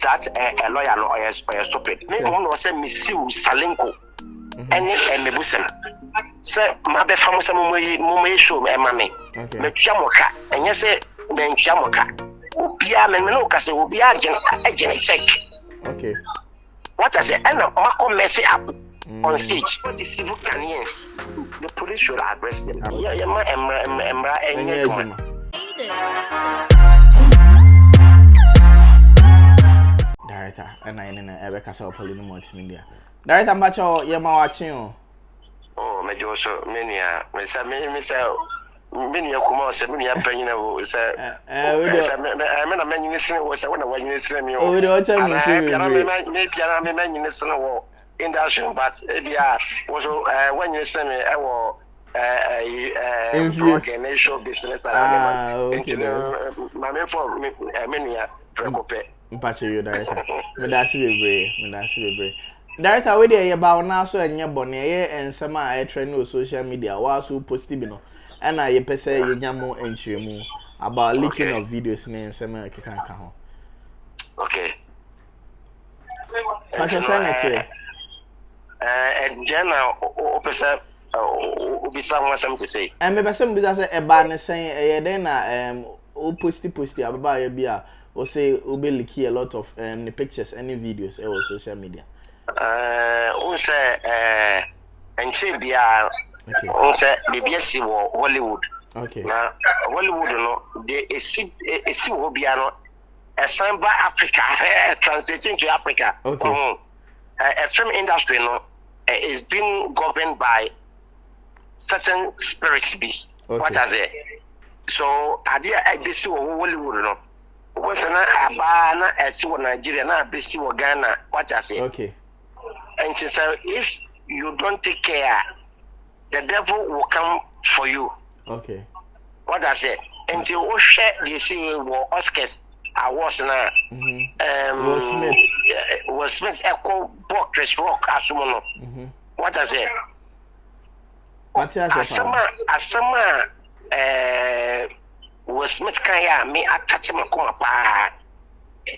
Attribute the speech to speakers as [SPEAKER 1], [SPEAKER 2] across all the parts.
[SPEAKER 1] that a lawyer no or stupid. Me one say me see Salinko Mmebusem. Say my be famous mo show e ma me. Me tua moka. Enye say me tua moka. Obia me no ka say obia agent check.
[SPEAKER 2] Okay.
[SPEAKER 1] What I say, and Marco messy up on stage. What the civil Ghanaians, the police should address them.
[SPEAKER 2] Director, and I in a Castle Polino Multimedia. Director, much or Yama watching.
[SPEAKER 1] Oh, Major, so many are, many come seven year penny. I mean, a man listening was one of what you listen me. Oh, we don't tell me. Maybe I'm a man in the industry, but was when you send me, I will show business. My main for many preoccupied.
[SPEAKER 2] Mpache director. Me that's be Director, we dey about now so enya bone ye ensema e trend no social media wa so posti bi no and na ye pese ye nyamo enchiremu about leaking of videos na ensema kekanka ho.
[SPEAKER 1] Okay.
[SPEAKER 2] Pastor Senator.
[SPEAKER 1] General officer obi someone something to say.
[SPEAKER 2] Me be say say e ba ne sen e den na o posti ababa ye bia o say o be leak a lot of the pictures and videos on social media.
[SPEAKER 1] On say enche bia on say BBC Hollywood.
[SPEAKER 2] Okay.
[SPEAKER 1] Na Hollywood no they esi wo bia no Samba Africa translating to Africa.
[SPEAKER 2] Okay.
[SPEAKER 1] A film industry no is being governed by certain spirits be. Okay. What is it? So idea ABC Hollywood no. What's na abana esi wo Nigeria na ABC wo Ghana. What is it?
[SPEAKER 2] Okay.
[SPEAKER 1] And so if you don't take care, the devil will come for you.
[SPEAKER 2] Okay.
[SPEAKER 1] What I say? Until we share this Oscars awards na Will Smith echo book Chris Rock asumono. What I say? Asama Will Smith can me attach him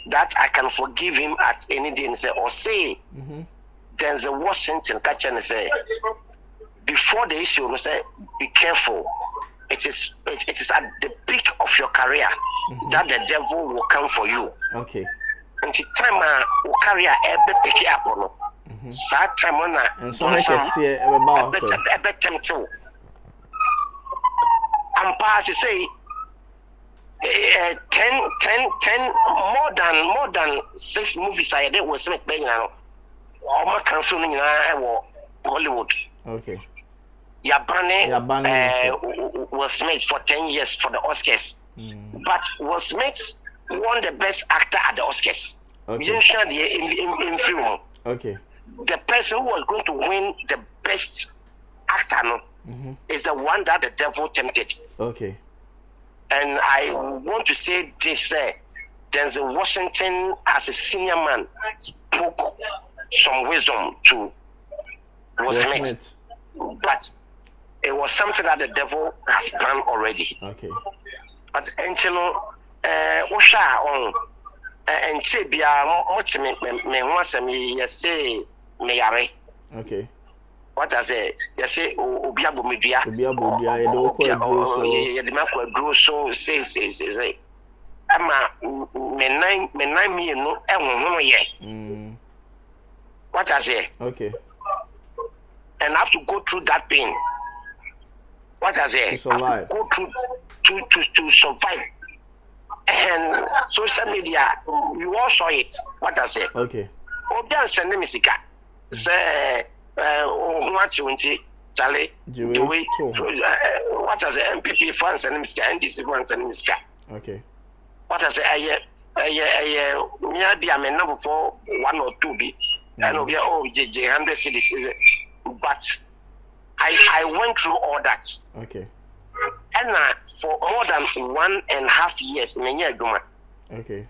[SPEAKER 1] that I can forgive him at any day and say or say there's a Washington catch and say before the issue say be careful. It is at the peak of your career that the devil will come for you.
[SPEAKER 2] Okay.
[SPEAKER 1] And the time career ever pick up on sad time on
[SPEAKER 2] and so I can see about
[SPEAKER 1] too. And pass to say 10 more than 6 movies I did was Smith playing now. All my canceling Hollywood.
[SPEAKER 2] Okay.
[SPEAKER 1] Yabane was made for 10 years for the Oscars. But Will Smith won the best actor at the Oscars.
[SPEAKER 2] Okay.
[SPEAKER 1] In film.
[SPEAKER 2] Okay.
[SPEAKER 1] The person who was going to win the best actor is the one that the devil tempted.
[SPEAKER 2] Okay.
[SPEAKER 1] And I want to say this: Denzel Washington, as a senior man, spoke some wisdom to Will Smith, but it was something that the devil has done already.
[SPEAKER 2] Okay.
[SPEAKER 1] But until Osha on and Chibia, what's me once me say me yare.
[SPEAKER 2] Okay.
[SPEAKER 1] What I say? You say Obiabo Media. So say. Ama me nine me no ye. What I say?
[SPEAKER 2] Okay.
[SPEAKER 1] And I have to go through that pain. What I say?
[SPEAKER 2] To survive.
[SPEAKER 1] Go through to survive. And social media, you all saw it. What I say?
[SPEAKER 2] Okay.
[SPEAKER 1] Obian send me sika. Say what you want Charlie. What I say? MPP fans send me sika. NDC fans send me sika.
[SPEAKER 2] Okay.
[SPEAKER 1] What I say? Me be a number for 1 or 2 bits. And we are JJ 100 cities. But I went through all that.
[SPEAKER 2] Okay.
[SPEAKER 1] And for more than 1.5 years,
[SPEAKER 2] okay.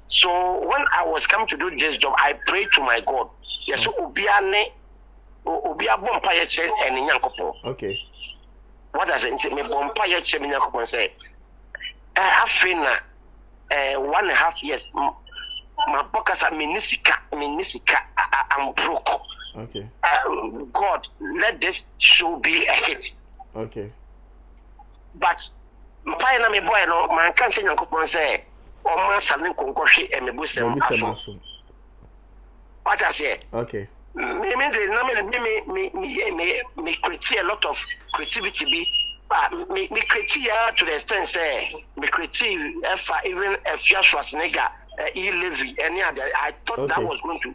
[SPEAKER 1] So when I was coming to do this job, I prayed to my God. Yes,
[SPEAKER 2] okay.
[SPEAKER 1] What does it say? Me say, I feel 1.5 years. my podcast minisika I'm broke.
[SPEAKER 2] Okay.
[SPEAKER 1] God, let this show be a hit.
[SPEAKER 2] Okay.
[SPEAKER 1] But my na me boy no man can't say Nyankopon say o man Salinko nkwohwe Mmebusem aso. What I say?
[SPEAKER 2] Okay.
[SPEAKER 1] Me create a lot of creativity be me create to the extent say me create even a Schwarzenegger Levy any other. I thought that was going to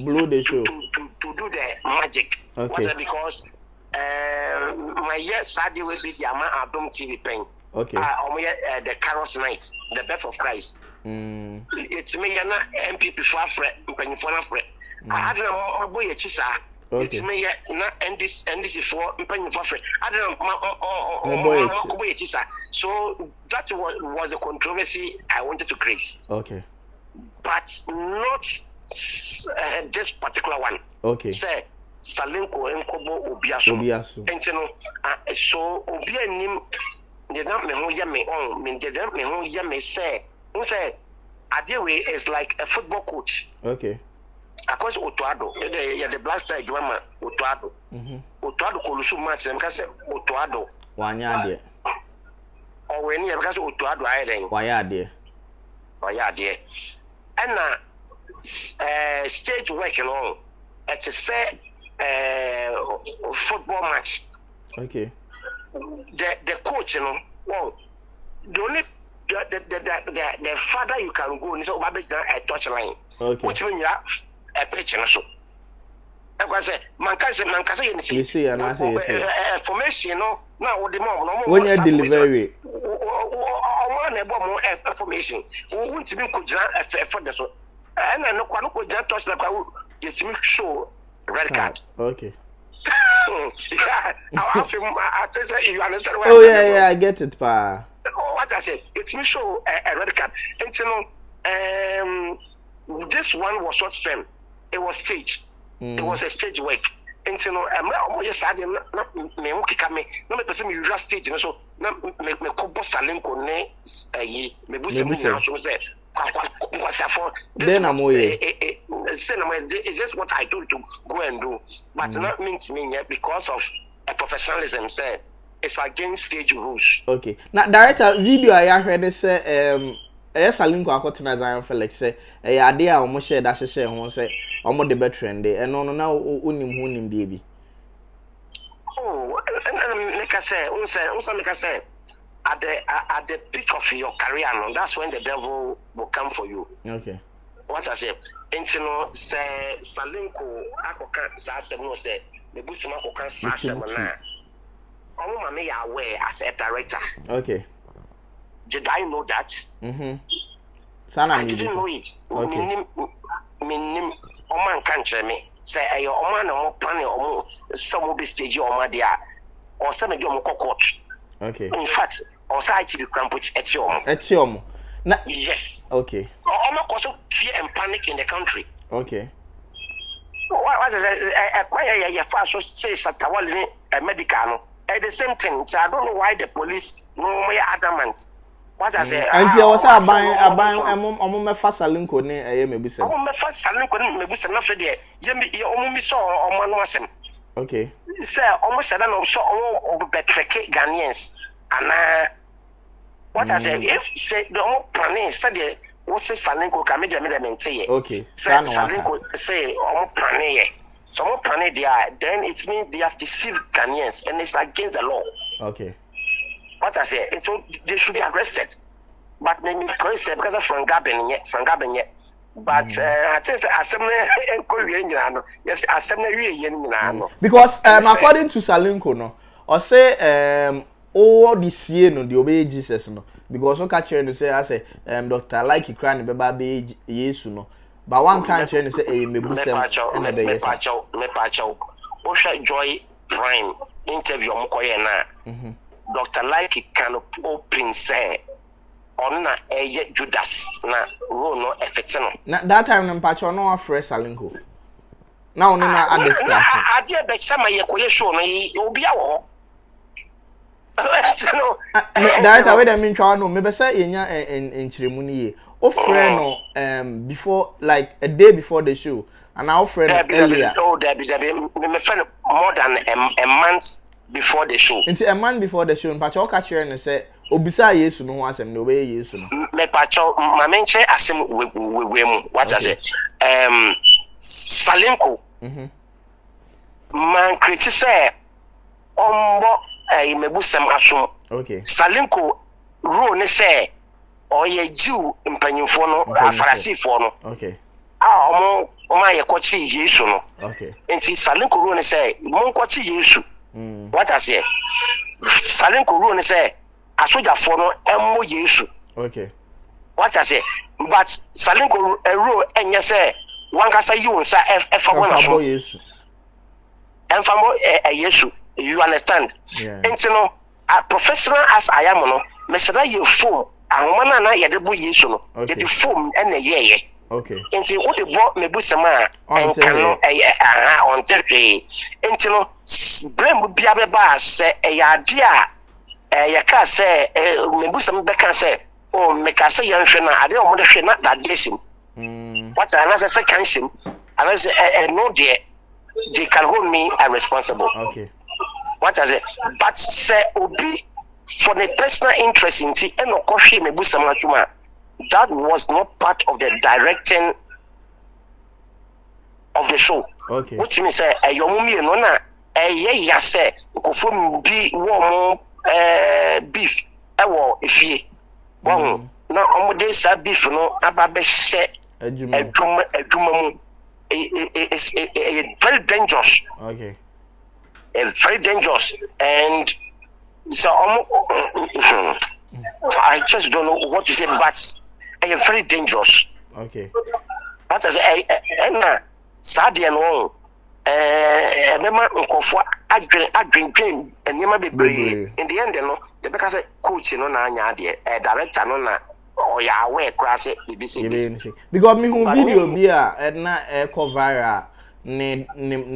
[SPEAKER 2] blow the show
[SPEAKER 1] to do the magic.
[SPEAKER 2] Okay.
[SPEAKER 1] Because my year Saturday will be the Adom TV pen.
[SPEAKER 2] Okay.
[SPEAKER 1] The Carros Night, the Birth of Christ. It's me na MPP for Afre, Mpanifona Afre. I had a boy chisa. It's me na and this for Mpanifona Afre. I had a boy chisa. So that was a controversy I wanted to create.
[SPEAKER 2] Okay.
[SPEAKER 1] But not this particular one.
[SPEAKER 2] Okay.
[SPEAKER 1] Say Salinko Nkobo Obiaso. Entino so Obia nim they don't me who me on mean they don't me who me say Adewe is like a football coach.
[SPEAKER 2] Okay.
[SPEAKER 1] Because Otuado the blaster drama Otuado. Otuado kolusu match them because Otuado
[SPEAKER 2] wanya de
[SPEAKER 1] or when you because Otuado island
[SPEAKER 2] wanya de
[SPEAKER 1] and stage work along at a say football match.
[SPEAKER 2] Okay.
[SPEAKER 1] The coach, you know, well, the only the father you can go is over a touch line.
[SPEAKER 2] Okay.
[SPEAKER 1] Which means you have a pitch and so. I say, man can say,
[SPEAKER 2] you see, and I say,
[SPEAKER 1] formation, you know, now what the more
[SPEAKER 2] when you delivery.
[SPEAKER 1] One more information. We want to be good for this. And I know quite just touch like I get me show red card.
[SPEAKER 2] Okay.
[SPEAKER 1] Yeah, you understand what
[SPEAKER 2] I get it, pa.
[SPEAKER 1] What I said, it's me show a red card. And you know, this one was not film. It was stage. It was a stage work. And you know, I'm just saying, not me okay come. No me person you just stage. So na me kobo Salinko ne Mmebusem now so say. Then I'm it's just what I do to go and do, but not mean to me yet because of a professionalism. Say it's against stage rules.
[SPEAKER 2] Okay. Now, director, video I heard say Salinko akotena Zion Felix say ade a omo share that share ho say omo de betrend e no na unim de bi.
[SPEAKER 1] Oh, and make I say, make I say. At the peak of your career, no, that's when the devil will come for you.
[SPEAKER 2] Okay.
[SPEAKER 1] What I say, and you know, say Salinko, Akokan, Sassem, say, Mmebusem Akokan, Sassem, na. Oh, mommy, aware as a director.
[SPEAKER 2] Okay.
[SPEAKER 1] Did I know that? I didn't know it.
[SPEAKER 2] Okay.
[SPEAKER 1] Minim, Oman can't me. Say, your Oman or planning or some will be stage or my dear, or some of your coach.
[SPEAKER 2] Okay.
[SPEAKER 1] In fact, on site to be cramped at your yes.
[SPEAKER 2] Okay.
[SPEAKER 1] Almost also fear and panic in the country.
[SPEAKER 2] Okay.
[SPEAKER 1] What is a quiet your fast say Shatta Wale a medical at the same thing. So I don't know why the police no more adamant. What I say,
[SPEAKER 2] and there was a buy fast Salinko ne Mmebusem.
[SPEAKER 1] Fast Salinko Mmebusem not for there. You only saw on one wasem.
[SPEAKER 2] Okay.
[SPEAKER 1] Sir, almost said also all betreke Ghanaians. And what I said, if say the old planning study, what say Salinko can make them maintain.
[SPEAKER 2] Okay.
[SPEAKER 1] Salinko say all planning. So all planning there, then it means they have deceived Ghanaians and it's against the law.
[SPEAKER 2] Okay.
[SPEAKER 1] What I say, it's all, they should be arrested. But maybe because of from Gharbin yet. But I think
[SPEAKER 2] because according to Salinko no or say all the CA no the obey Jesus no because one catch and say I say Dr. Like crying be Yesu no but one can't change say Mmebusem
[SPEAKER 1] me pacho Osha Joy Prime interview na Dr. Like can open say on Judas na no effect no.
[SPEAKER 2] Na that time na mpacho no afre Salinko. Na ono na discuss.
[SPEAKER 1] Ade be chama ye koye show no obi awo.
[SPEAKER 2] Director, wait a minute, no, maybe say in Chiremuni, oh friend, no, before like a day before the show, and our friend earlier.
[SPEAKER 1] Oh, my friend more than a month before the show.
[SPEAKER 2] Into a month before the show, but you catch her and say, Obisa yes, no one no way yes.
[SPEAKER 1] Me pacho, my mention asim we what I say, Salinko. Man criticize Ombo Mmebusem asum.
[SPEAKER 2] Okay.
[SPEAKER 1] Salinko rule ne say oye Jew mpanyimfo no afarasifo no.
[SPEAKER 2] Okay.
[SPEAKER 1] Omo ye kwachi Yesu no.
[SPEAKER 2] Okay.
[SPEAKER 1] Enti Salinko rule ne say mon kwachi Yesu. What I say? Salinko rule ne say asojafo no emmo Yesu.
[SPEAKER 2] Okay.
[SPEAKER 1] What I say? But Salinko rule enye say wan kasa yi won sa efa won so.
[SPEAKER 2] Yesu.
[SPEAKER 1] Enfamo Yesu. You understand?
[SPEAKER 2] Yeah.
[SPEAKER 1] And you know, professional as I am, no, me say that you foam. Ahoma na ye de bo Yesu no. Ye de foam and ye.
[SPEAKER 2] Okay.
[SPEAKER 1] And you what the brought Mmebusem and cano on Thursday. And you know, blame bia be ba say ya dia ya ka say Mmebusem be can say oh me ka say yan hwe na ade o mo de hwe na that desim. What I say second shim. I say no dear. They can hold me responsible.
[SPEAKER 2] Okay.
[SPEAKER 1] What I say? But say obi for the personal interest in tea and Okoshi Mmebusem asuma. That was not part of the directing of the show.
[SPEAKER 2] Okay.
[SPEAKER 1] Which means say yomumi no na ye ya say nkofo bi wo beef ewo efie. Won na omo dey sa beef no aba be hye adwuma mu. It's very dangerous.
[SPEAKER 2] Okay.
[SPEAKER 1] It's very dangerous, and so I just don't know what to say, but it's very dangerous.
[SPEAKER 2] Okay.
[SPEAKER 1] What I say, and Sadia no, Bema Nkofo adwin and you may be in the end, no, the because coach no na nya de director no na. Oh yeah, where class BBC.
[SPEAKER 2] Because me who video be na cover viral ne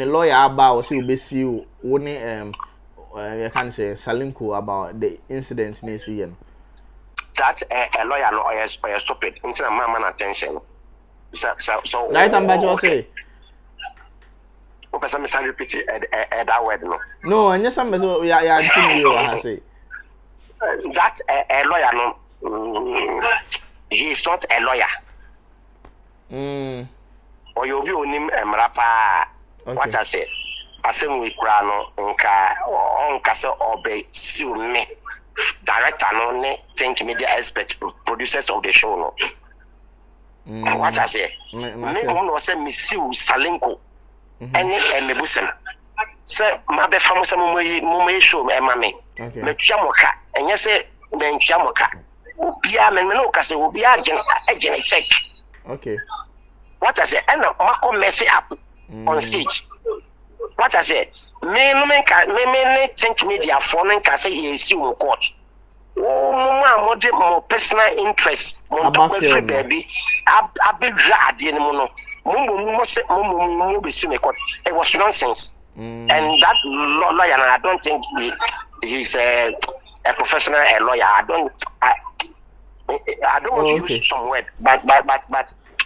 [SPEAKER 2] lawyer about see we see you only I can say Salinko about the incident near see
[SPEAKER 1] that a lawyer no or stop it into man attention. So
[SPEAKER 2] right and back you say
[SPEAKER 1] Professor Mr. repeat that word
[SPEAKER 2] no and yes some so yeah you I say
[SPEAKER 1] that a lawyer no he is not a lawyer. Or you'll be onim emrapa. What I say? Asem we krano nka se obey siu me director no ne think media experts producers of the show no. What I say? Me no say me siu Salinko any Mmebusem. Say ma be fam say mo show e ma me. Me tua moka enye say me tua moka. Obia me no ka say obia agent check.
[SPEAKER 2] Okay.
[SPEAKER 1] What I say? And Marco mess up on stage. What I say? Me think media for me can say he is in court. Oh, more personal interest. More free baby. I be glad in mono. Mumu be seen court. It was nonsense. And that lawyer, I don't think he's a professional lawyer. I don't want to use some word, but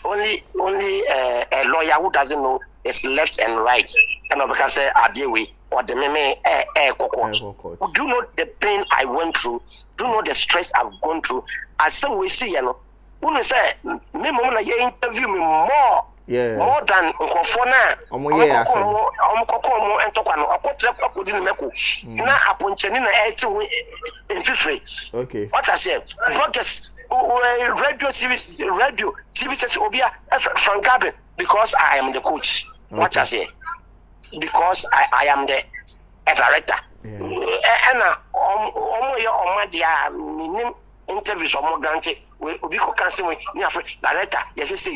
[SPEAKER 1] only a lawyer who doesn't know his left and right, and because say Adewe or the meme court. Do you know the pain I went through? Do you know the stress I've gone through? As some we see, you know, when say me mama you interview me more than nkofona na aponcheni na okay. What I say, broadcast radio services obia from Gharbin because I am the coach. Okay. What I say, because I am the director. And interviews or more granted, we can say director. Yes,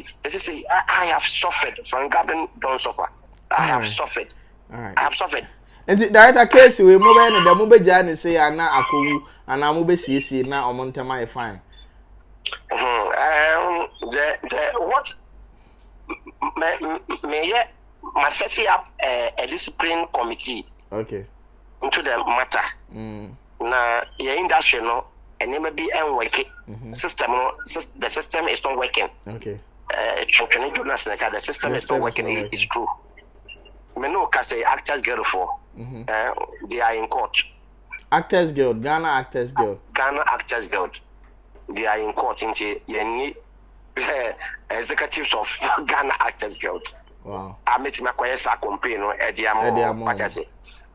[SPEAKER 1] I have suffered from Gharbin. Don't suffer. I have suffered. I have suffered.
[SPEAKER 2] And the director case we move in the mobile journey say na akuwu and I move CC na omontema fine.
[SPEAKER 1] The what may must set up a discipline committee.
[SPEAKER 2] Okay.
[SPEAKER 1] Into the matter. na your industry no and maybe and working system no the system is not working.
[SPEAKER 2] Okay.
[SPEAKER 1] The system is not working. It's true. Me no can say Actors Guild for they are in court.
[SPEAKER 2] Actors Guild, Ghana Actors Guild.
[SPEAKER 1] Ghana Actors Guild. They are in court into any executives of Ghana Actors Guild.
[SPEAKER 2] Wow.
[SPEAKER 1] I met my choir campaign or Ediamo. What I say.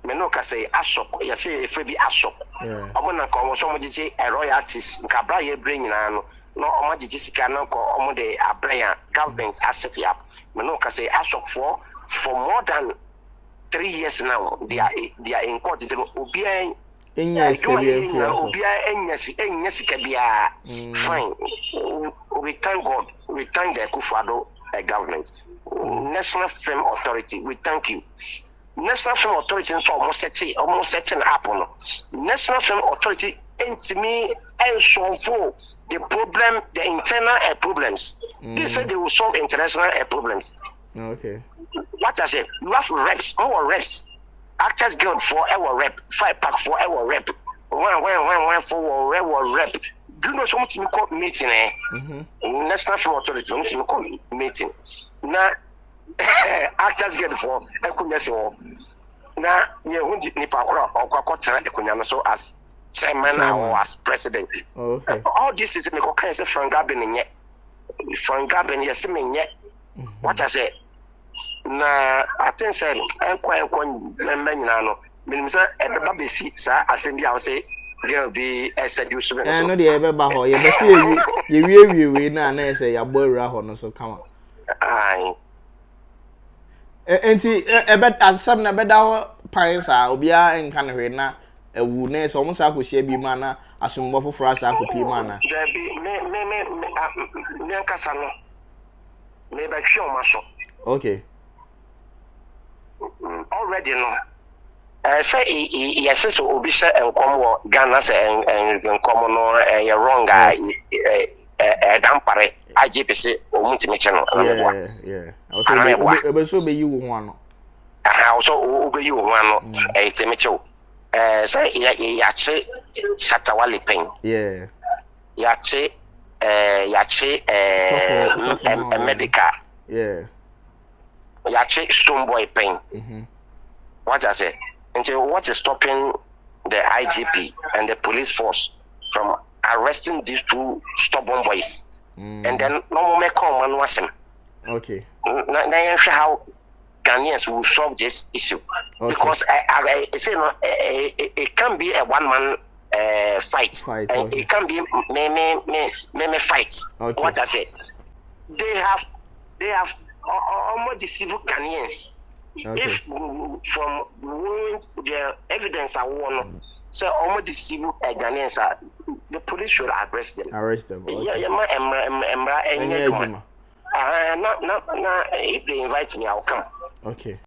[SPEAKER 1] Me no can say Ashok. You say if we be Ashok.
[SPEAKER 2] Yeah.
[SPEAKER 1] I want to call somebody a royalties. Cabra ye bring no omo Jessica no ko omo de abraya government asset up. Me no can say Ashok for more than 3 years now. They are in court. It's obia fine. We thank God. We thank the Akufo-Addo government. National Film Authority. We thank you. National Film Authority is almost setting up on. National Film Authority ain't me and solve the problem, the internal problems. They said they will solve international problems.
[SPEAKER 2] Okay.
[SPEAKER 1] What I say, you have reps, more reps. Actors Guild for our rep, 5-pack for our rep. One for our rep. Do you know something we call meeting? National Film Authority, something we call meeting. Now, Actors Guild for Ekunyasi. Now, you won't need Nipa or Kwakota Ekunyano so as chairman or as president.
[SPEAKER 2] Okay.
[SPEAKER 1] All this is a kind of from Gharbin in yet. From Gharbin, yes, me what I say. Na atense enkwan mennyina no minim say ebeba besi sa asem bia wo say girl be seduce me so
[SPEAKER 2] no de ebeba ho ye besi ye wie na say ya gbawura ho no so kama
[SPEAKER 1] ai
[SPEAKER 2] enti ebe asem na beda ho pan sa obia enka ne hwe na ewu na so mo sa akohia bi ma na asombo foforo asa akopi ma na
[SPEAKER 1] there be me nkasa no me ba hwe o ma so. Okay. Already no. Say yes so obi say enkom Ghana say enkom no you wrong guy dampare IGPC omutimi che no.
[SPEAKER 2] Yeah. Also be so be you wo ano.
[SPEAKER 1] Also obi you wo ano timi che. Say ya che Shatta Wale pen.
[SPEAKER 2] Yeah.
[SPEAKER 1] Ya che medical.
[SPEAKER 2] Yeah.
[SPEAKER 1] Yache stone boy pain. What I say? And so what is stopping the IGP and the police force from arresting these two stubborn boys? And then no more make come and watch them. Okay. Now how Ghanaians will solve this issue. Okay. Because I say no, it can be a one-man fight. And okay. It can be me fight. Okay. What I say? They have almost the civil Ghanaians. Okay. If from the evidence are one, so almost the civil Ghanaians are, the police should arrest them. Okay. Yeah, if they invite me, I'll come. Okay.